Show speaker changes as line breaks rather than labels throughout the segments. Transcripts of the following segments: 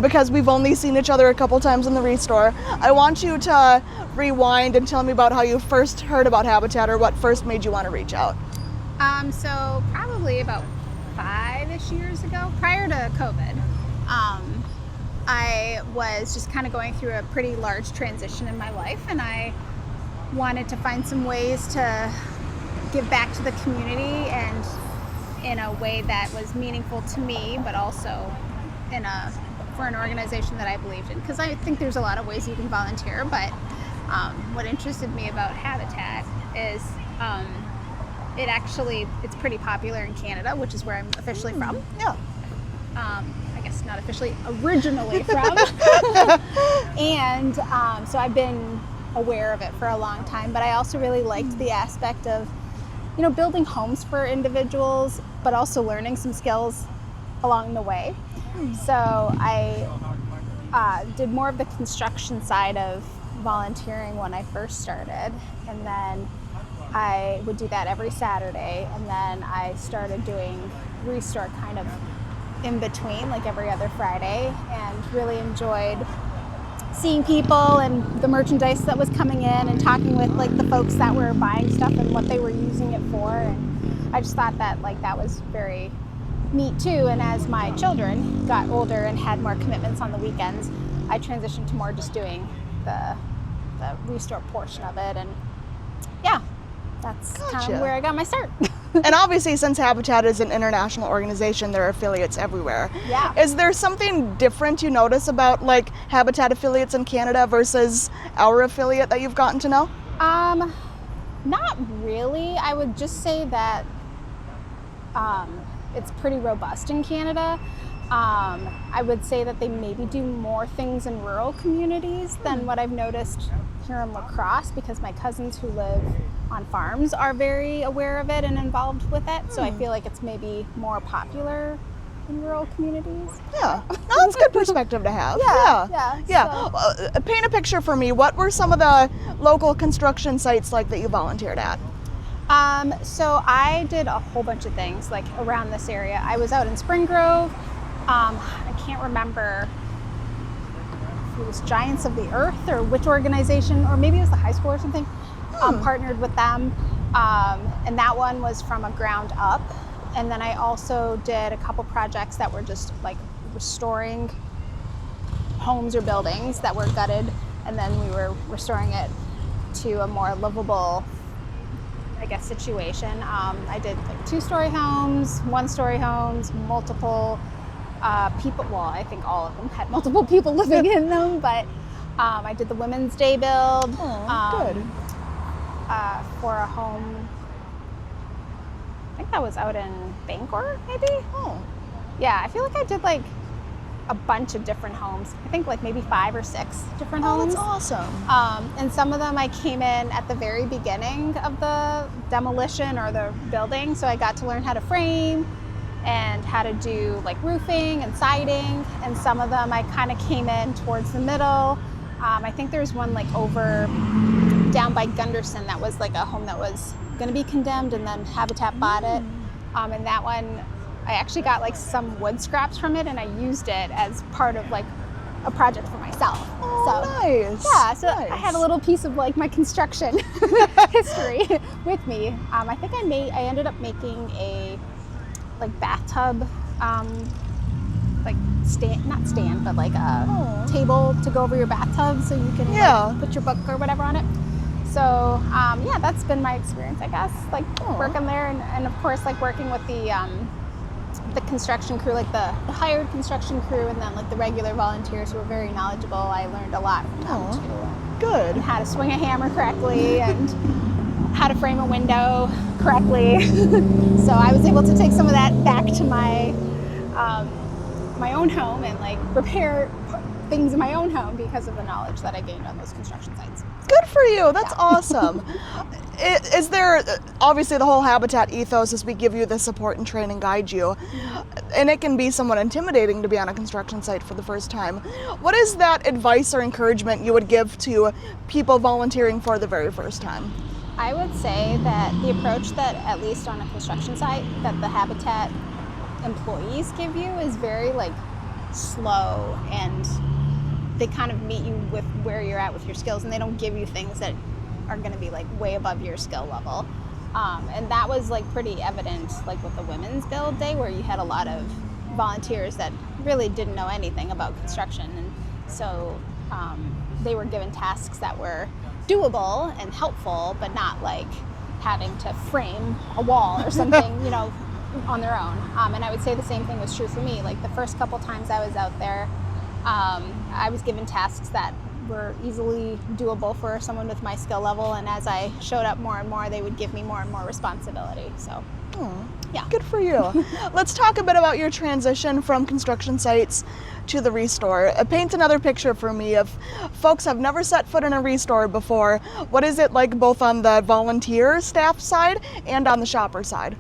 Because we've only seen each other a couple times in the Restore, I want you to rewind and tell me about how you first heard about Habitat, or what first made you want to reach out.
So probably about 5-ish years ago, prior to COVID, I was just kind of going through a pretty large transition in my life, and I wanted to find some ways to give back to the community, and in a way that was meaningful to me, but also for an organization that I believed in. Because I think there's a lot of ways you can volunteer, but what interested me about Habitat is it's pretty popular in Canada, which is where I'm officially from.
Yeah.
I guess not officially, originally from. And so I've been aware of it for a long time, but I also really liked the aspect of, building homes for individuals, but also learning some skills along the way. So I did more of the construction side of volunteering when I first started, and then I would do that every Saturday, and then I started doing Restore kind of in between, like every other Friday, and really enjoyed seeing people and the merchandise that was coming in, and talking with like the folks that were buying stuff and what they were using it for. And I just thought that that was very neat too. And as my children got older and had more commitments on the weekends, I transitioned to more just doing the Restore portion of it. And yeah, that's kind of where I got my start.
And obviously, since Habitat is an international organization, there are affiliates everywhere.
Yeah.
Is there something different you notice about like Habitat affiliates in Canada versus our affiliate that you've gotten to know?
Not really. I would just say that it's pretty robust in Canada. I would say that they maybe do more things in rural communities than what I've noticed here in La Crosse, because my cousins who live on farms are very aware of it and involved with it. So I feel like it's maybe more popular in rural communities.
Yeah, no, that's a good perspective to have. Yeah. So. Paint a picture for me. What were some of the local construction sites like that you volunteered at?
So I did a whole bunch of things like around this area. I was out in Spring Grove. I can't remember if it was Giants of the Earth or which organization, or maybe it was the high school or something. Partnered with them, and that one was from a ground up. And then I also did a couple projects that were just like restoring homes or buildings that were gutted, and then we were restoring it to a more livable, I guess, situation. I did like 2-story homes, 1-story homes, multiple people. Well, I think all of them had multiple people living in them, but I did the Women's Day build.
Good.
For a home, I think that was out in Bangura, maybe?
Oh.
Yeah, I feel like I did like a bunch of different homes. I think like maybe 5 or 6 different homes.
That's awesome.
And some of them I came in at the very beginning of the demolition or the building, so I got to learn how to frame and how to do like roofing and siding. And some of them I kind of came in towards the middle. I think there's one like over down by Gunderson that was like a home that was going to be condemned, and then Habitat bought it. And that one, I actually got like some wood scraps from it, and I used it as part of like a project for myself.
Nice.
Yeah, so
nice.
I had a little piece of like my construction history with me. I think I ended up making a like bathtub, like not stand, but like a table to go over your bathtub, so you can like, put your book or whatever on it. So yeah, that's been my experience, I guess, like working there, and of course like working with the construction crew, like the hired construction crew, and then like the regular volunteers who were very knowledgeable. I learned a lot from them too.
Good.
And how to swing a hammer correctly and how to frame a window correctly. So I was able to take some of that back to my my own home and like repair things in my own home because of the knowledge that I gained on those construction sites.
Good for you. That's awesome. Is there, obviously the whole Habitat ethos is we give you the support and train and guide you, and it can be somewhat intimidating to be on a construction site for the first time. What is that advice or encouragement you would give to people volunteering for the very first time?
I would say that the approach that, at least on a construction site, that the Habitat employees give you is very like slow, and they kind of meet you with where you're at with your skills, and they don't give you things that are going to be like way above your skill level. And that was like pretty evident like with the women's build day, where you had a lot of volunteers that really didn't know anything about construction, and so they were given tasks that were doable and helpful, but not like having to frame a wall or something, you know, on their own. And I would say the same thing was true for me. Like the first couple times I was out there, I was given tasks that were easily doable for someone with my skill level, and as I showed up more and more, they would give me more and more responsibility. So yeah.
Good for you. Let's talk a bit about your transition from construction sites to the restore. Paint another picture for me of folks have never set foot in a restore before. What is it like both on the volunteer staff side and on the shopper side?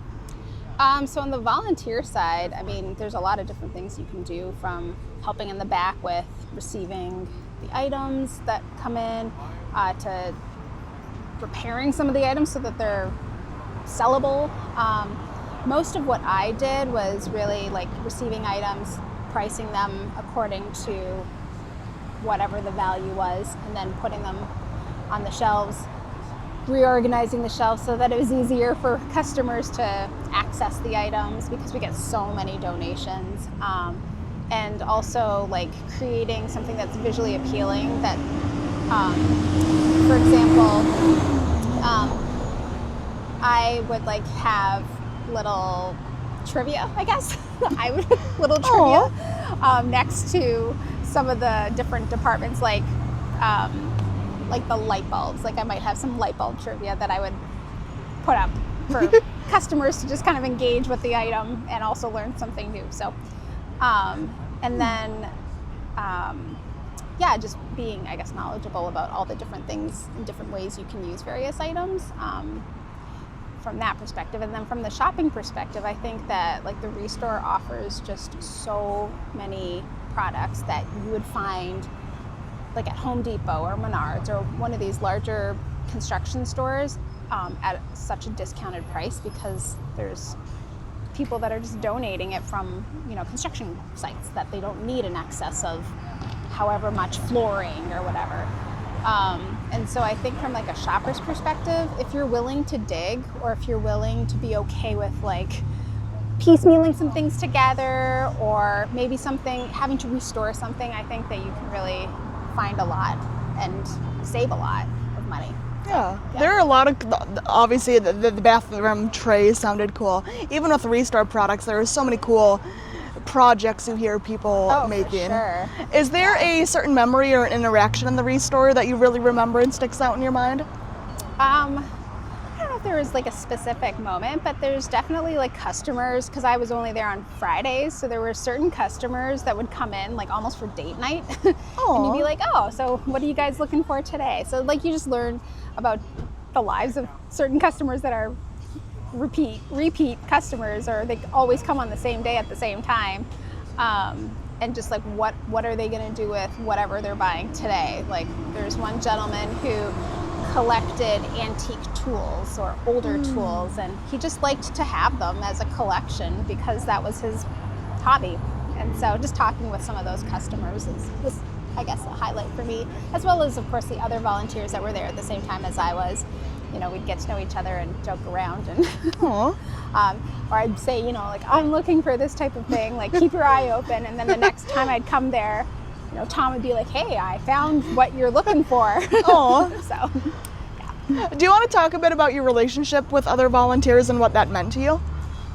So on the volunteer side, I mean, there's a lot of different things you can do, from helping in the back with receiving the items that come in, to repairing some of the items so that they're sellable. Most of what I did was really like receiving items, pricing them according to whatever the value was, and then putting them on the shelves, reorganizing the shelves so that it was easier for customers to access the items, because we get so many donations. And also like creating something that's visually appealing, that for example, I would like have little trivia, I guess. Little trivia next to some of the different departments, like the light bulbs. Like I might have some light bulb trivia that I would put up for customers to just kind of engage with the item and also learn something new. So, and then, just being, I guess, knowledgeable about all the different things and different ways you can use various items. From that perspective. And then from the shopping perspective, I think that like the Restore offers just so many products that you would find like at Home Depot or Menards or one of these larger construction stores at such a discounted price, because there's people that are just donating it from, you know, construction sites that they don't need in excess of however much flooring or whatever. And so I think from like a shopper's perspective, if you're willing to dig, or if you're willing to be okay with like piecemealing some things together, or maybe having to restore something, I think that you can really find a lot and save a lot of money.
Yeah. There are a lot of, obviously the bathroom trays sounded cool. Even with the Restore products, there are so many cool projects you hear people making.
For sure.
Is there a certain memory or interaction in the Restore that you really remember and sticks out in your mind?
I don't know if there was like a specific moment, but there's definitely like customers, because I was only there on Fridays, so there were certain customers that would come in like almost for date night. And you'd be like, oh, so what are you guys looking for today? So like you just learn about the lives of certain customers that are repeat customers, or they always come on the same day at the same time, and just like what are they going to do with whatever they're buying today. Like there's one gentleman who collected antique tools or older tools, and he just liked to have them as a collection because that was his hobby. And so just talking with some of those customers was I guess a highlight for me, as well as of course the other volunteers that were there at the same time as I was. You know, we'd get to know each other and joke around, and or I'd say, you know, like, I'm looking for this type of thing, like keep your eye open. And then the next time I'd come there, you know, Tom would be like, hey, I found what you're looking for. So, yeah.
Do you want to talk a bit about your relationship with other volunteers and what that meant to you?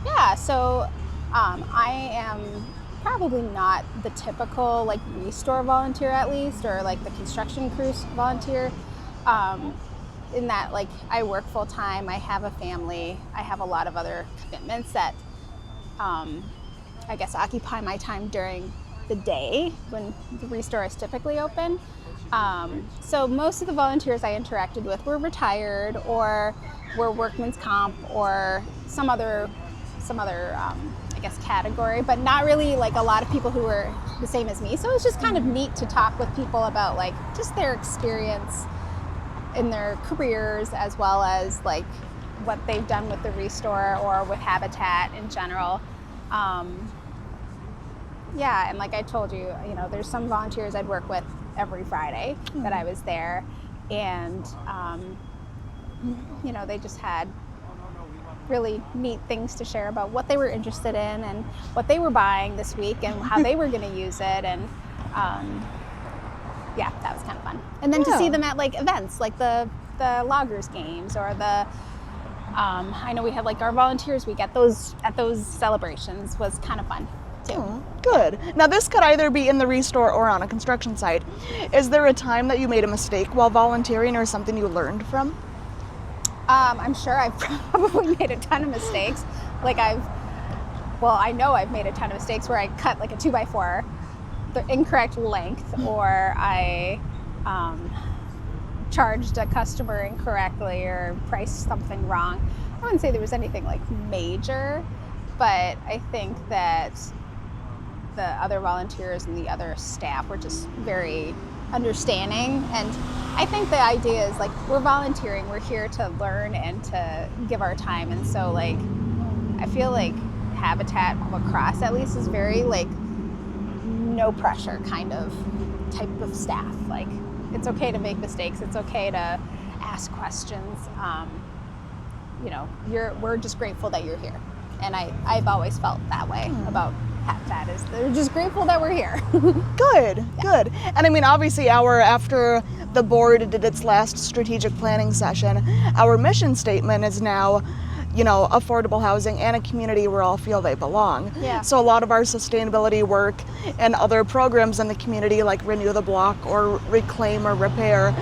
Yeah, so I am probably not the typical like Restore volunteer, at least, or like the construction crew volunteer. In that, like, I work full time, I have a family, I have a lot of other commitments that I guess occupy my time during the day when the Restore is typically open. So most of the volunteers I interacted with were retired, or were workman's comp, or some other I guess category, but not really like a lot of people who were the same as me. So it was just kind of neat to talk with people about like just their experience in their careers, as well as like what they've done with the Restore or with Habitat in general. Yeah, and like I told you, there's some volunteers I'd work with every Friday that I was there, and they just had really neat things to share about what they were interested in and what they were buying this week and how they were going to use it, and yeah, that was kind of fun. And then to see them at like events like the loggers games, or the I know we had like our volunteers week at those celebrations was kind of fun too.
Oh, good. Now this could either be in the restore or on a construction site. Is there a time that you made a mistake while volunteering, or something you learned from?
I'm sure I've probably made a ton of mistakes. I know I've made a ton of mistakes where I cut like a 2x4 the incorrect length, or I charged a customer incorrectly or priced something wrong. I wouldn't say there was anything like major, but I think that the other volunteers and the other staff were just very understanding. And I think the idea is like, we're volunteering, we're here to learn and to give our time. And so like, I feel like Habitat Lacrosse at least is very like no pressure kind of type of staff. Like, it's okay to make mistakes. It's okay to ask questions. We're just grateful that you're here. And I've always felt that way about Habitat, is they're just grateful that we're here.
Good. And I mean, obviously after the board did its last strategic planning session, our mission statement is now, affordable housing and a community where all feel they belong.
Yeah.
So a lot of our sustainability work and other programs in the community, like Renew the Block or Reclaim or Repair,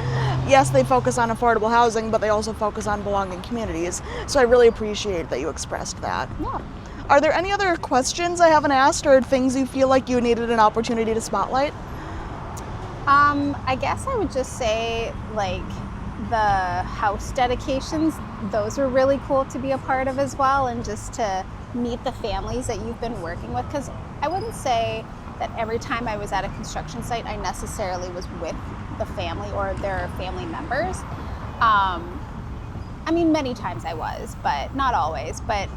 yes, they focus on affordable housing, but they also focus on belonging communities. So I really appreciate that you expressed that.
Yeah.
Are there any other questions I haven't asked, or things you feel like you needed an opportunity to spotlight?
I guess I would just say, like, the house dedications, those are really cool to be a part of as well, and just to meet the families that you've been working with, because I wouldn't say that every time I was at a construction site I necessarily was with the family or their family members. I mean, many times I was, but not always. But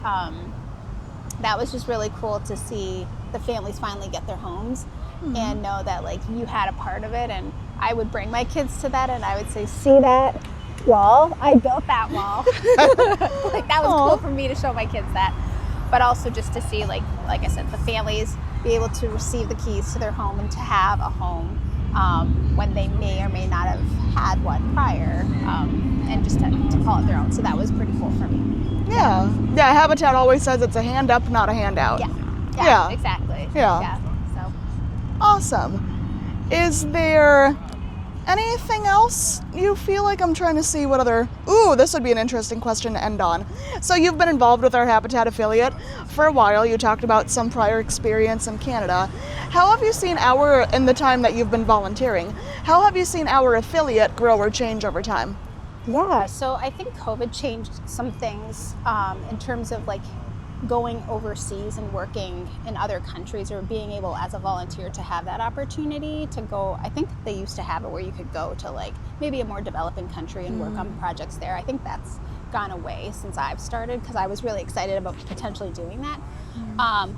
that was just really cool to see the families finally get their homes and know that like you had a part of it. And I would bring my kids to that and I would say, see that wall? I built that wall. Like, that was cool for me to show my kids that. But also just to see, like I said, the families be able to receive the keys to their home and to have a home when they may or may not have had one prior, and just to call it their own. So that was pretty cool for me.
Yeah. Habitat always says it's a hand up, not a handout.
Yeah, exactly.
Yeah.
So
awesome. Is there anything else you feel like? I'm trying to see what other... Ooh, this would be an interesting question to end on. So you've been involved with our Habitat affiliate for a while. You talked about some prior experience in Canada. How have you seen in the time that you've been volunteering, how have you seen our affiliate grow or change over time?
Yeah, so I think COVID changed some things in terms of like going overseas and working in other countries, or being able as a volunteer to have that opportunity to go. I think they used to have it where you could go to like maybe a more developing country and work on projects there. I think that's gone away since I've started, because I was really excited about potentially doing that.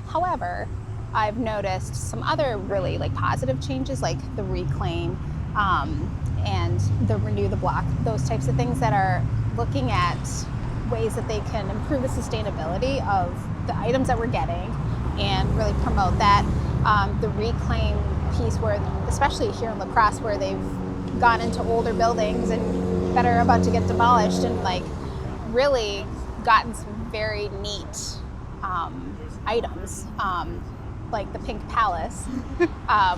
However, I've noticed some other really like positive changes, like the Reclaim and the Renew the Block, those types of things that are looking at ways that they can improve the sustainability of the items that we're getting and really promote that. The Reclaim piece, where especially here in La Crosse, where they've gone into older buildings and that are about to get demolished, and like really gotten some very neat items, like the Pink Palace,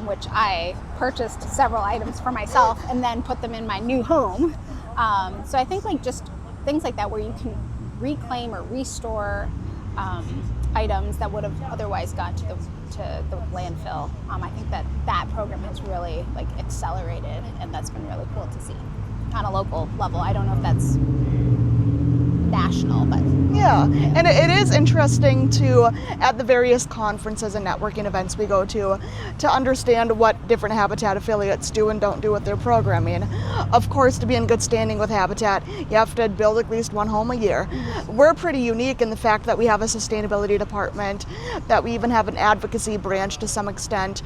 which I purchased several items for myself and then put them in my new home. So I think like just things like that, where you can reclaim or restore items that would have otherwise gone to the landfill. I think that program has really like accelerated, and that's been really cool to see on a local level. I don't know if that's national, but
Yeah, and it is interesting to, at the various conferences and networking events we go to understand what different Habitat affiliates do and don't do with their programming. Of course, to be in good standing with Habitat, you have to build at least one home a year. We're pretty unique in the fact that we have a sustainability department, that we even have an advocacy branch to some extent.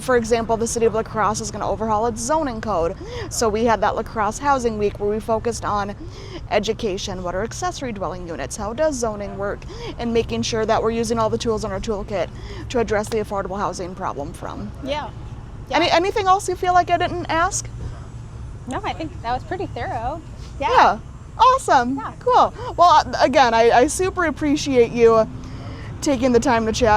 For example, the city of La Crosse is going to overhaul its zoning code. So we had that La Crosse Housing Week where we focused on education, what are accessory dwelling units, how does zoning work, and making sure that we're using all the tools in our toolkit to address the affordable housing problem from.
yeah.
Anything else you feel like I didn't ask?
No, I think that was pretty thorough.
Yeah. Awesome.
Yeah.
Cool. Well, again, I super appreciate you taking the time to chat